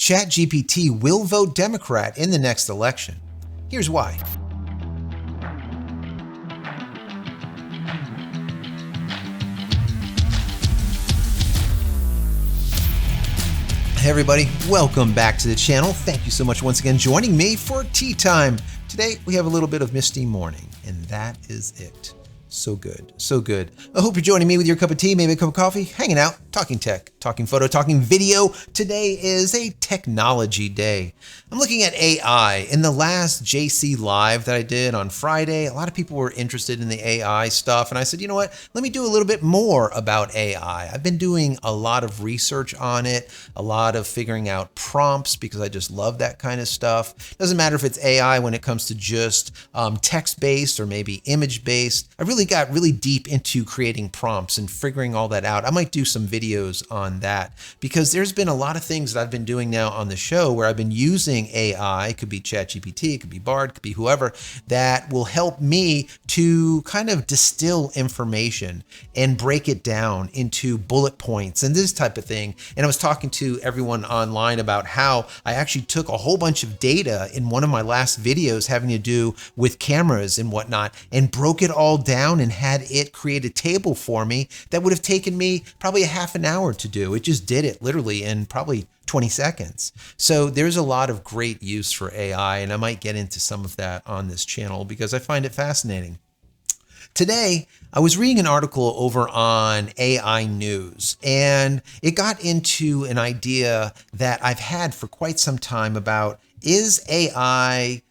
ChatGPT will vote Democrat in the next election. Here's why. Hey everybody, welcome back to the channel. Thank you so much once again joining me for tea time. Today we have a little bit of misty morning, and that is it. So good, so good. I hope you're joining me with your cup of tea, maybe a cup of coffee, hanging out, talking tech, talking photo, talking video. Today is a technology day. I'm looking at AI. In the last JC Live that I did on Friday, a lot of people were interested in the AI stuff, and I said, you know what, let me do a little bit more about AI. I've been doing a lot of research on it, a lot of figuring out prompts, because I just love that kind of stuff. Doesn't matter if it's AI when it comes to just text-based or maybe image-based. I really got really deep into creating prompts and figuring all that out. I might do some videos on that because there's been a lot of things that I've been doing now on the show where I've been using AI. It could be ChatGPT, it could be Bard, it could be whoever, that will help me to kind of distill information and break it down into bullet points and this type of thing. And I was talking to everyone online about how I actually took a whole bunch of data in one of my last videos having to do with cameras and whatnot and broke it all down and had it create a table for me that would have taken me probably a half an hour to do. It just did it literally in probably 20 seconds. So there's a lot of great use for AI, and I might get into some of that on this channel because I find it fascinating. Today, I was reading an article over on AI News, and it got into an idea that I've had for quite some time about, is AI,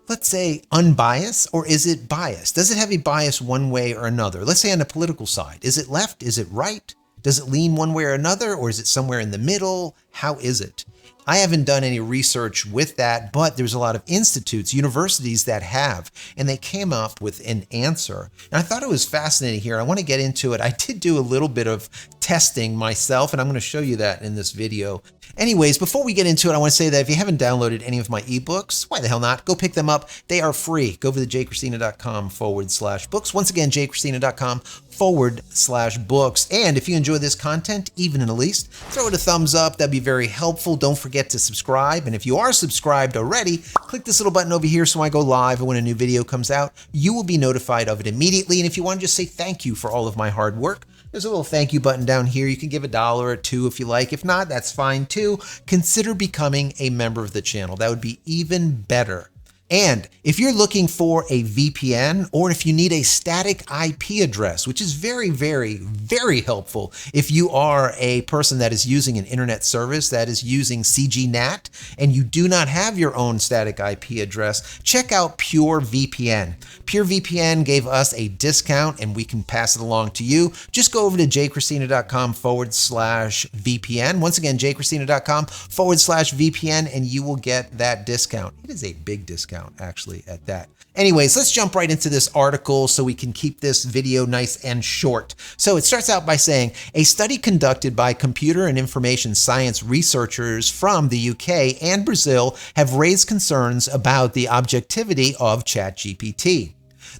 let's say, unbiased, or is it biased? Does it have a bias one way or another? Let's say on the political side. Is it left? Is it right? Does it lean one way or another, or is it somewhere in the middle? How is it? I haven't done any research with that, but there's a lot of institutes, universities that have, and they came up with an answer. And I thought it was fascinating here. I want to get into it. I did do a little bit of testing myself, and I'm going to show you that in this video. Anyways, before we get into it, I want to say that if you haven't downloaded any of my ebooks, why the hell not? Go pick them up. They are free. Go over to JCristina.com/books. Once again, JCristina.com/books. And if you enjoy this content, even in the least, throw it a thumbs up. That'd be very helpful. Don't forget to subscribe. And if you are subscribed already, click this little button over here so when I go live and when a new video comes out, you will be notified of it immediately. And if you want to just say thank you for all of my hard work, there's a little thank you button down here. You can give $1 or $2 if you like. If not, that's fine too. Consider becoming a member of the channel. That would be even better. And if you're looking for a VPN, or if you need a static IP address, which is very, very, very helpful if you are a person that is using an internet service that is using CGNAT and you do not have your own static IP address, check out PureVPN. PureVPN gave us a discount and we can pass it along to you. Just go over to JCristina.com/VPN. Once again, JCristina.com/VPN, and you will get that discount. It is a big discount, actually, at that. Anyways, let's jump right into this article so we can keep this video nice and short. So it starts out by saying, a study conducted by computer and information science researchers from the UK and Brazil have raised concerns about the objectivity of ChatGPT.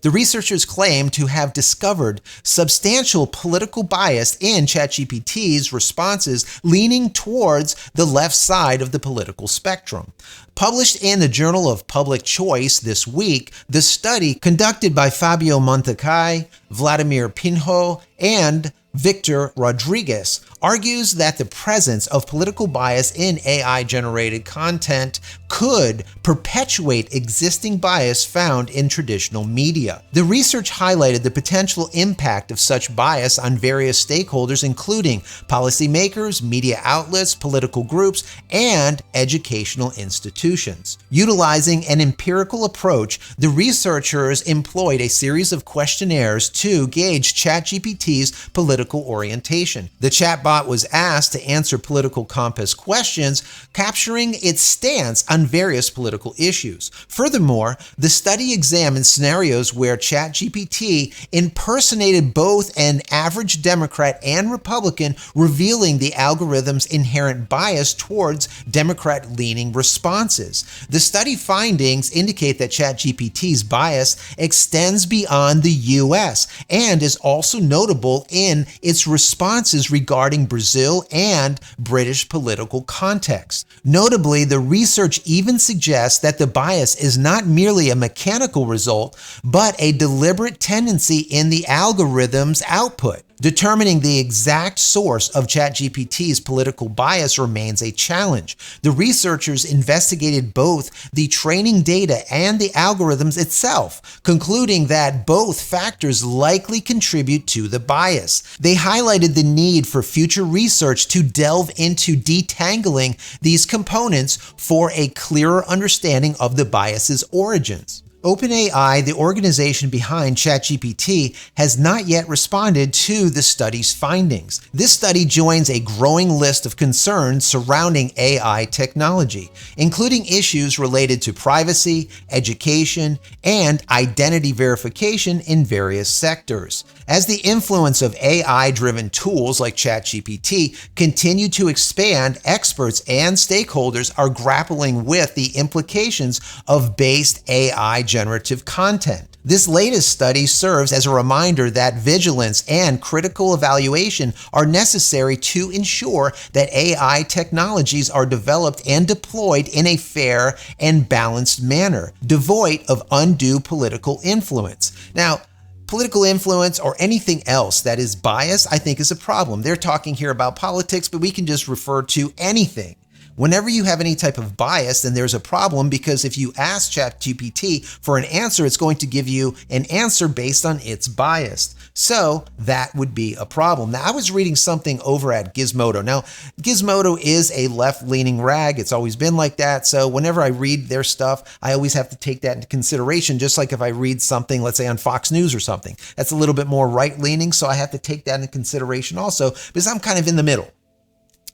The researchers claim to have discovered substantial political bias in ChatGPT's responses, leaning towards the left side of the political spectrum. Published in the Journal of Public Choice this week, the study, conducted by Fabio Montecai, Vladimir Pinho, and Victor Rodriguez, argues that the presence of political bias in AI-generated content could perpetuate existing bias found in traditional media. The research highlighted the potential impact of such bias on various stakeholders, including policymakers, media outlets, political groups, and educational institutions. Utilizing an empirical approach, the researchers employed a series of questionnaires to gauge ChatGPT's political orientation. The chatbot was asked to answer political compass questions, capturing its stance on various political issues. Furthermore, the study examined scenarios where ChatGPT impersonated both an average Democrat and Republican, revealing the algorithm's inherent bias towards Democrat-leaning responses. The study findings indicate that ChatGPT's bias extends beyond the U.S. and is also notable in its responses regarding Brazil and British political context. Notably, the research even suggests that the bias is not merely a mechanical result, but a deliberate tendency in the algorithm's output. Determining the exact source of ChatGPT's political bias remains a challenge. The researchers investigated both the training data and the algorithms itself, concluding that both factors likely contribute to the bias. They highlighted the need for future research to delve into detangling these components for a clearer understanding of the bias's origins. OpenAI, the organization behind ChatGPT, has not yet responded to the study's findings. This study joins a growing list of concerns surrounding AI technology, including issues related to privacy, education, and identity verification in various sectors. As the influence of AI-driven tools like ChatGPT continue to expand, experts and stakeholders are grappling with the implications of based AI generative content. This latest study serves as a reminder that vigilance and critical evaluation are necessary to ensure that AI technologies are developed and deployed in a fair and balanced manner, devoid of undue political influence. Now, political influence or anything else that is biased, I think, is a problem. They're talking here about politics, but we can just refer to anything. Whenever you have any type of bias, then there's a problem, because if you ask ChatGPT for an answer, it's going to give you an answer based on its bias. So that would be a problem. Now, I was reading something over at Gizmodo. Now, Gizmodo is a left-leaning rag. It's always been like that. So whenever I read their stuff, I always have to take that into consideration, just like if I read something, let's say on Fox News or something, that's a little bit more right-leaning. So I have to take that into consideration also, because I'm kind of in the middle.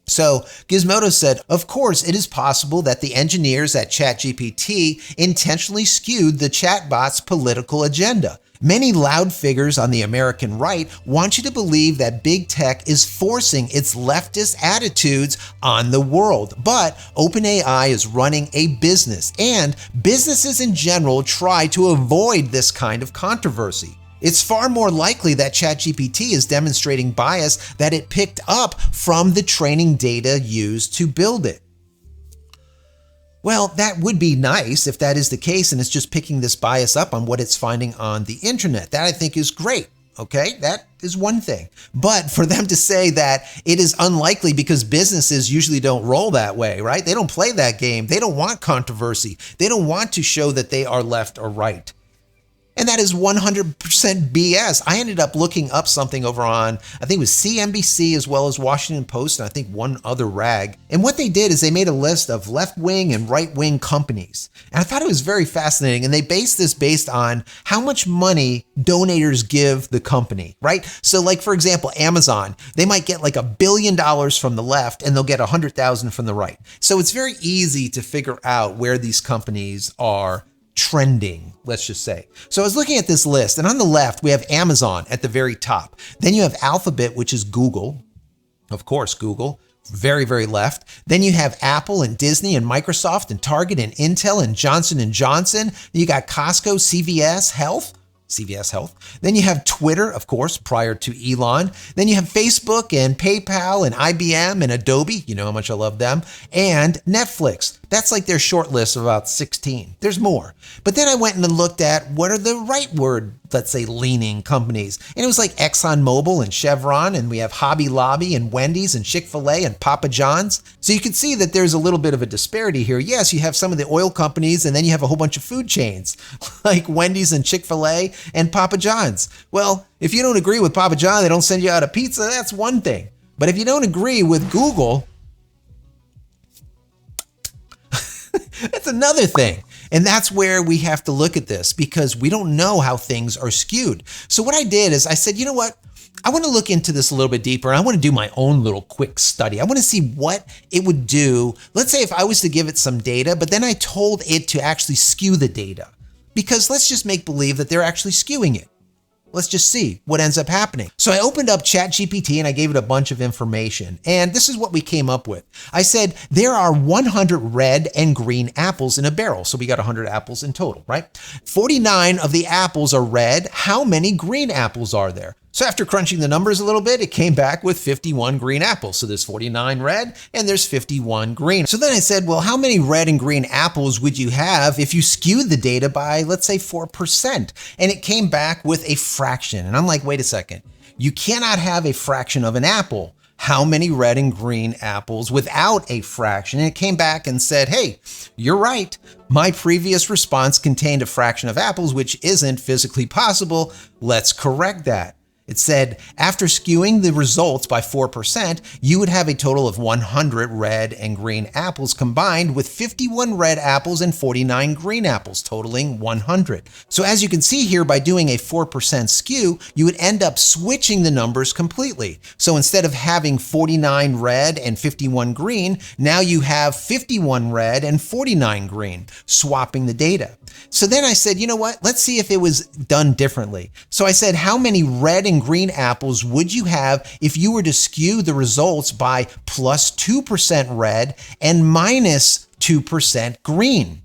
So Gizmodo said, of course, it is possible that the engineers at ChatGPT intentionally skewed the chatbot's political agenda. Many loud figures on the American right want you to believe that big tech is forcing its leftist attitudes on the world. But OpenAI is running a business, and businesses in general try to avoid this kind of controversy. It's far more likely that ChatGPT is demonstrating bias that it picked up from the training data used to build it. Well, that would be nice if that is the case and it's just picking this bias up on what it's finding on the internet. That I think is great. Okay, that is one thing. But for them to say that it is unlikely because businesses usually don't roll that way, right? They don't play that game. They don't want controversy. They don't want to show that they are left or right. And that is 100% BS. I ended up looking up something over on, I think it was CNBC as well as Washington Post, and I think one other rag. And what they did is they made a list of left-wing and right-wing companies. And I thought it was very fascinating. And they based this based on how much money donators give the company, right? So like, for example, Amazon, they might get like $1 billion from the left and they'll get 100,000 from the right. So it's very easy to figure out where these companies are trending, let's just say. So I was looking at this list, and on the left, we have Amazon at the very top. Then you have Alphabet, which is Google. Of course, Google, very, very left. Then you have Apple and Disney and Microsoft and Target and Intel and Johnson & Johnson. You got Costco, CVS Health. Then you have Twitter, of course, prior to Elon. Then you have Facebook and PayPal and IBM and Adobe. You know how much I love them. And Netflix. That's like their short list of about 16. There's more. But then I went and looked at what are the rightward, let's say, leaning companies. And it was like ExxonMobil and Chevron, and we have Hobby Lobby and Wendy's and Chick-fil-A and Papa John's. So you can see that there's a little bit of a disparity here. Yes, you have some of the oil companies, and then you have a whole bunch of food chains like Wendy's and Chick-fil-A and Papa John's. Well, if you don't agree with Papa John, they don't send you out a pizza, that's one thing. But if you don't agree with Google, that's another thing. And that's where we have to look at this, because we don't know how things are skewed. So what I did is I said, you know what? I want to look into this a little bit deeper, and I want to do my own little quick study. I want to see what it would do. Let's say if I was to give it some data, but then I told it to actually skew the data. Because let's just make believe that they're actually skewing it. Let's just see what ends up happening. So I opened up ChatGPT and I gave it a bunch of information. And this is what we came up with. I said, there are 100 red and green apples in a barrel. So we got 100 apples in total, right? 49 of the apples are red. How many green apples are there? So after crunching the numbers a little bit, it came back with 51 green apples. So there's 49 red and there's 51 green. So then I said, well, how many red and green apples would you have if you skewed the data by, let's say, 4%? And it came back with a fraction. And I'm like, wait a second. You cannot have a fraction of an apple. How many red and green apples without a fraction? And it came back and said, hey, you're right. My previous response contained a fraction of apples, which isn't physically possible. Let's correct that. It said, after skewing the results by 4%, you would have a total of 100 red and green apples combined with 51 red apples and 49 green apples, totaling 100. So as you can see here, by doing a 4% skew, you would end up switching the numbers completely. So instead of having 49 red and 51 green, now you have 51 red and 49 green, swapping the data. So then I said, you know what? Let's see if it was done differently. So I said, how many red and green apples would you have if you were to skew the results by plus 2% red and minus 2% green?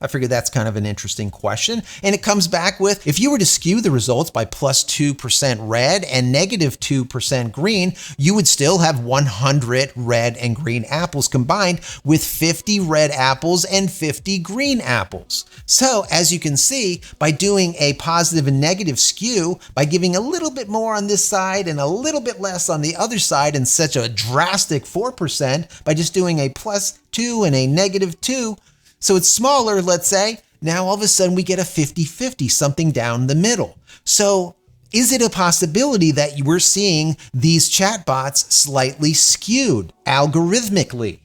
I figured that's kind of an interesting question. And it comes back with, if you were to skew the results by plus 2% red and negative 2% green, you would still have 100 red and green apples combined with 50 red apples and 50 green apples. So as you can see, by doing a positive and negative skew, by giving a little bit more on this side and a little bit less on the other side and such a drastic 4%, by just doing a plus 2 and a negative 2, so it's smaller, let's say. Now all of a sudden we get a 50-50, something down the middle. So is it a possibility that we're seeing these chatbots slightly skewed algorithmically?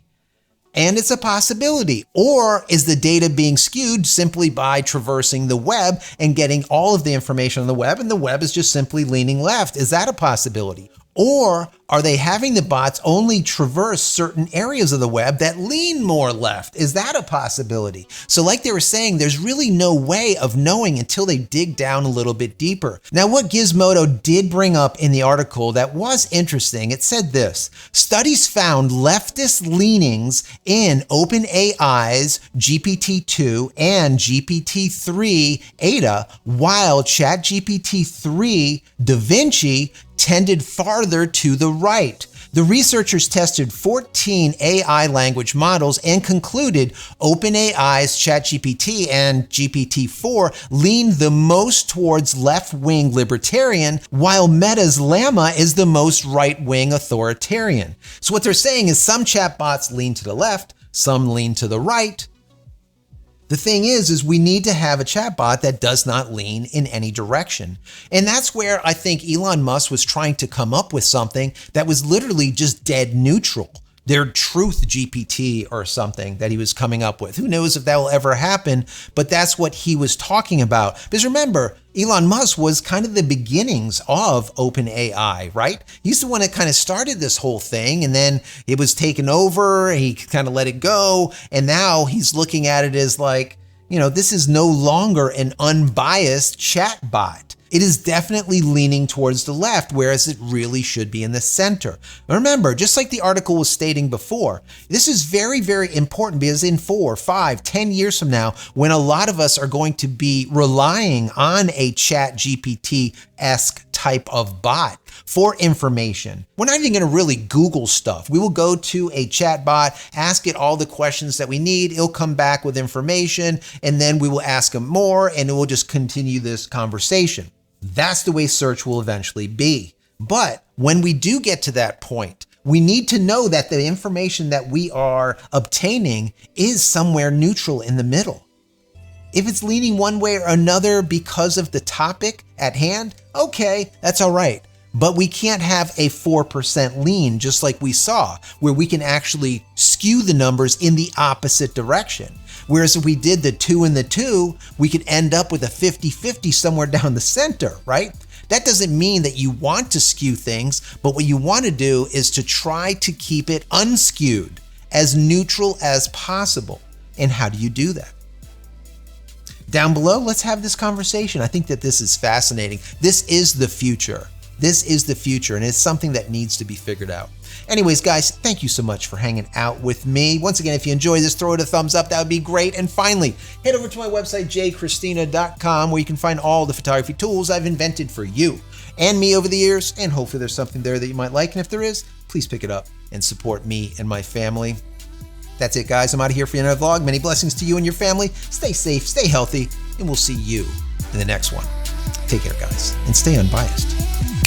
And it's a possibility. Or is the data being skewed simply by traversing the web and getting all of the information on the web, and the web is just simply leaning left? Is that a possibility? Or are they having the bots only traverse certain areas of the web that lean more left? Is that a possibility? So like they were saying, there's really no way of knowing until they dig down a little bit deeper. Now, what Gizmodo did bring up in the article that was interesting, it said this: studies found leftist leanings in OpenAI's GPT-2 and GPT-3 Ada, while ChatGPT-3 Da Vinci tended farther to the right. The researchers tested 14 AI language models and concluded OpenAI's ChatGPT and GPT-4 leaned the most towards left-wing libertarian, while Meta's Llama is the most right-wing authoritarian. So what they're saying is some chatbots lean to the left, some lean to the right. The thing is we need to have a chatbot that does not lean in any direction. And that's where I think Elon Musk was trying to come up with something that was literally just dead neutral. Their truth GPT or something that he was coming up with. Who knows if that will ever happen, but that's what he was talking about. Because remember, Elon Musk was kind of the beginnings of OpenAI, right? He's the one that kind of started this whole thing, and then it was taken over, he kind of let it go, and now he's looking at it as like, you know, this is no longer an unbiased chat bot. It is definitely leaning towards the left, whereas it really should be in the center. Remember, just like the article was stating before, this is very, very important because in 4, 5, 10 years from now, when a lot of us are going to be relying on a ChatGPT-esque type of bot for information, we're not even going to really Google stuff. We will go to a chat bot, ask it all the questions that we need. It'll come back with information, and then we will ask them more, and it will just continue this conversation. That's the way search will eventually be. But when we do get to that point, we need to know that the information that we are obtaining is somewhere neutral in the middle. If it's leaning one way or another because of the topic at hand, okay, that's all right. But we can't have a 4% lean just like we saw, where we can actually skew the numbers in the opposite direction. Whereas if we did the 2 and the 2, we could end up with a 50-50 somewhere down the center, right? That doesn't mean that you want to skew things, but what you want to do is to try to keep it unskewed, as neutral as possible. And how do you do that? Down below, let's have this conversation. I think that this is fascinating. This is the future. This is the future, and it's something that needs to be figured out. Anyways, guys, thank you so much for hanging out with me. Once again, if you enjoyed this, throw it a thumbs up. That would be great. And finally, head over to my website, JCristina.com, where you can find all the photography tools I've invented for you and me over the years. And hopefully there's something there that you might like. And if there is, please pick it up and support me and my family. That's it, guys. I'm out of here for another vlog. Many blessings to you and your family. Stay safe, stay healthy, and we'll see you in the next one. Take care, guys, and stay unbiased.